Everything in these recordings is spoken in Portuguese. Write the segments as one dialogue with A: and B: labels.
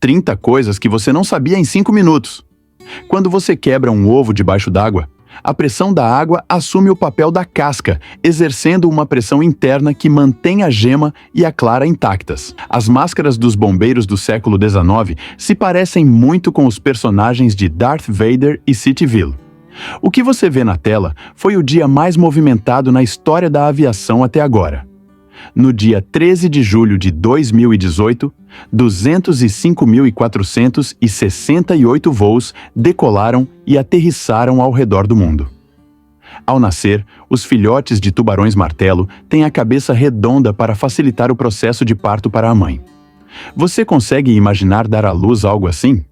A: 30 coisas que você não sabia em 5 minutos. Quando você quebra um ovo debaixo d'água, a pressão da água assume o papel da casca, exercendo uma pressão interna que mantém a gema e a clara intactas. As máscaras dos bombeiros do século XIX se parecem muito com os personagens de Darth Vader e Cityville. O que você vê na tela foi o dia mais movimentado na história da aviação até agora. No dia 13 de julho de 2018, 205.468 voos decolaram e aterrissaram ao redor do mundo. Ao nascer, os filhotes de tubarões-martelo têm a cabeça redonda para facilitar o processo de parto para a mãe. Você consegue imaginar dar à luz algo assim?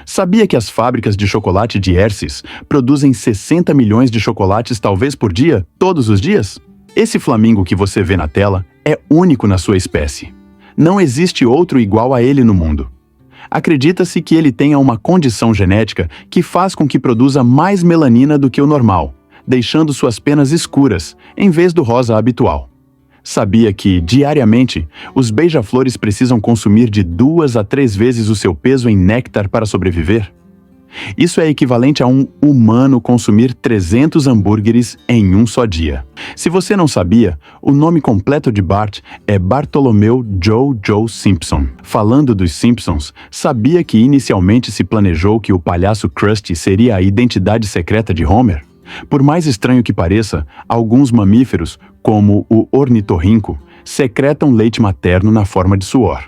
A: Sabia que as fábricas de chocolate de Hershey's produzem 60 milhões de chocolates talvez por dia, todos os dias? Esse flamingo que você vê na tela é único na sua espécie. Não existe outro igual a ele no mundo. Acredita-se que ele tenha uma condição genética que faz com que produza mais melanina do que o normal, deixando suas penas escuras, em vez do rosa habitual. Sabia que, diariamente, os beija-flores precisam consumir de 2 a 3 vezes o seu peso em néctar para sobreviver? Isso é equivalente a um humano consumir 300 hambúrgueres em um só dia. Se você não sabia, o nome completo de Bart é Bartholomew Joe Simpson. Falando dos Simpsons, sabia que inicialmente se planejou que o palhaço Krusty seria a identidade secreta de Homer? Por mais estranho que pareça, alguns mamíferos, como o ornitorrinco, secretam leite materno na forma de suor.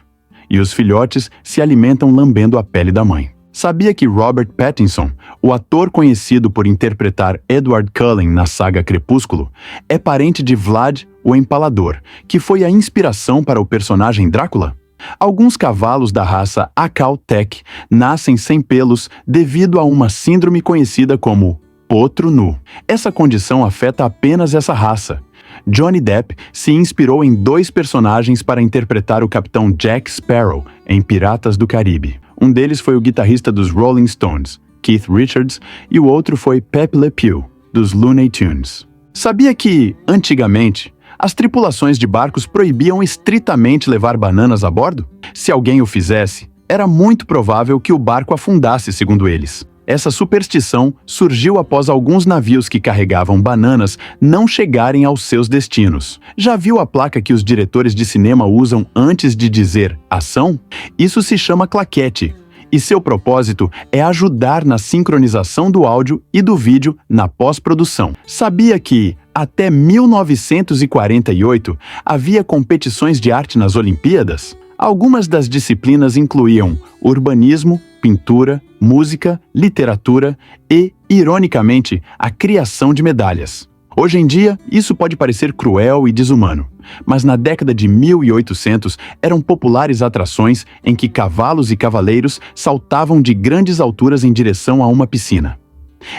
A: E os filhotes se alimentam lambendo a pele da mãe. Sabia que Robert Pattinson, o ator conhecido por interpretar Edward Cullen na saga Crepúsculo, é parente de Vlad, o Empalador, que foi a inspiração para o personagem Drácula? Alguns cavalos da raça Acal-Tec nascem sem pelos devido a uma síndrome conhecida como potro nu. Essa condição afeta apenas essa raça. Johnny Depp se inspirou em 2 personagens para interpretar o capitão Jack Sparrow em Piratas do Caribe. Um deles foi o guitarrista dos Rolling Stones, Keith Richards, e o outro foi Pepe Le Pew, dos Looney Tunes. Sabia que, antigamente, as tripulações de barcos proibiam estritamente levar bananas a bordo? Se alguém o fizesse, era muito provável que o barco afundasse, segundo eles. Essa superstição surgiu após alguns navios que carregavam bananas não chegarem aos seus destinos. Já viu a placa que os diretores de cinema usam antes de dizer ação? Isso se chama claquete, e seu propósito é ajudar na sincronização do áudio e do vídeo na pós-produção. Sabia que, até 1948, havia competições de arte nas Olimpíadas? Algumas das disciplinas incluíam urbanismo, pintura, música, literatura e, ironicamente, a criação de medalhas. Hoje em dia, isso pode parecer cruel e desumano, mas na década de 1800 eram populares atrações em que cavalos e cavaleiros saltavam de grandes alturas em direção a uma piscina.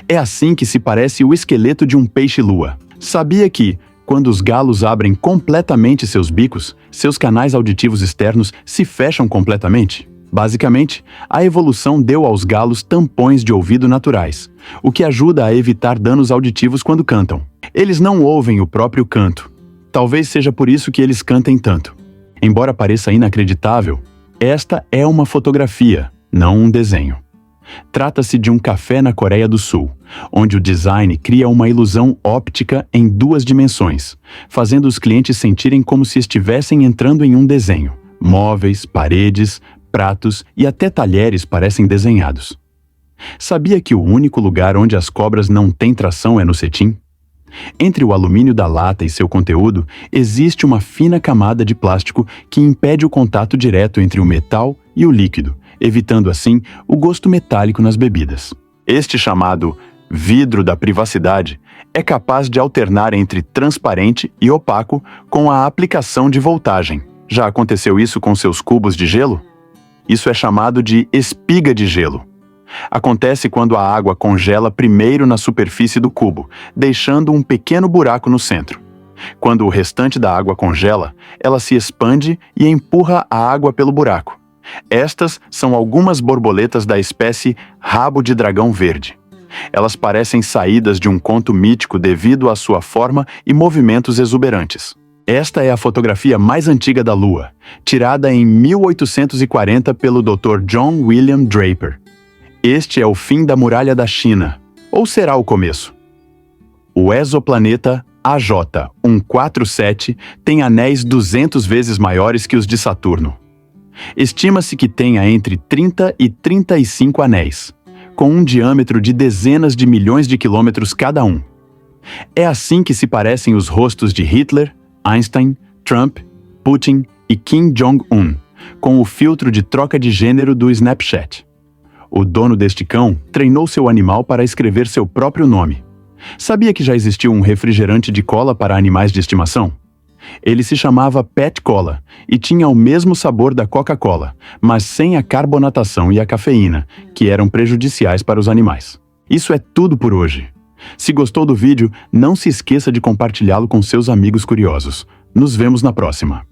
A: É assim que se parece o esqueleto de um peixe-lua. Sabia que, quando os galos abrem completamente seus bicos, seus canais auditivos externos se fecham completamente? Basicamente, a evolução deu aos galos tampões de ouvido naturais, o que ajuda a evitar danos auditivos quando cantam. Eles não ouvem o próprio canto. Talvez seja por isso que eles cantem tanto. Embora pareça inacreditável, esta é uma fotografia, não um desenho. Trata-se de um café na Coreia do Sul, onde o design cria uma ilusão óptica em 2 dimensões, fazendo os clientes sentirem como se estivessem entrando em um desenho. Móveis, paredes, pratos e até talheres parecem desenhados. Sabia que o único lugar onde as cobras não têm tração é no cetim? Entre o alumínio da lata e seu conteúdo, existe uma fina camada de plástico que impede o contato direto entre o metal e o líquido, evitando assim o gosto metálico nas bebidas. Este chamado vidro da privacidade é capaz de alternar entre transparente e opaco com a aplicação de voltagem. Já aconteceu isso com seus cubos de gelo? Isso é chamado de espiga de gelo. Acontece quando a água congela primeiro na superfície do cubo, deixando um pequeno buraco no centro. Quando o restante da água congela, ela se expande e empurra a água pelo buraco. Estas são algumas borboletas da espécie rabo de dragão verde. Elas parecem saídas de um conto mítico devido à sua forma e movimentos exuberantes. Esta é a fotografia mais antiga da Lua, tirada em 1840 pelo Dr. John William Draper. Este é o fim da Muralha da China, ou será o começo? O exoplaneta AJ-147 tem anéis 200 vezes maiores que os de Saturno. Estima-se que tenha entre 30 e 35 anéis, com um diâmetro de dezenas de milhões de quilômetros cada um. É assim que se parecem os rostos de Hitler, Einstein, Trump, Putin e Kim Jong-un, com o filtro de troca de gênero do Snapchat. O dono deste cão treinou seu animal para escrever seu próprio nome. Sabia que já existiu um refrigerante de cola para animais de estimação? Ele se chamava Pet Cola e tinha o mesmo sabor da Coca-Cola, mas sem a carbonatação e a cafeína, que eram prejudiciais para os animais. Isso é tudo por hoje. Se gostou do vídeo, não se esqueça de compartilhá-lo com seus amigos curiosos. Nos vemos na próxima.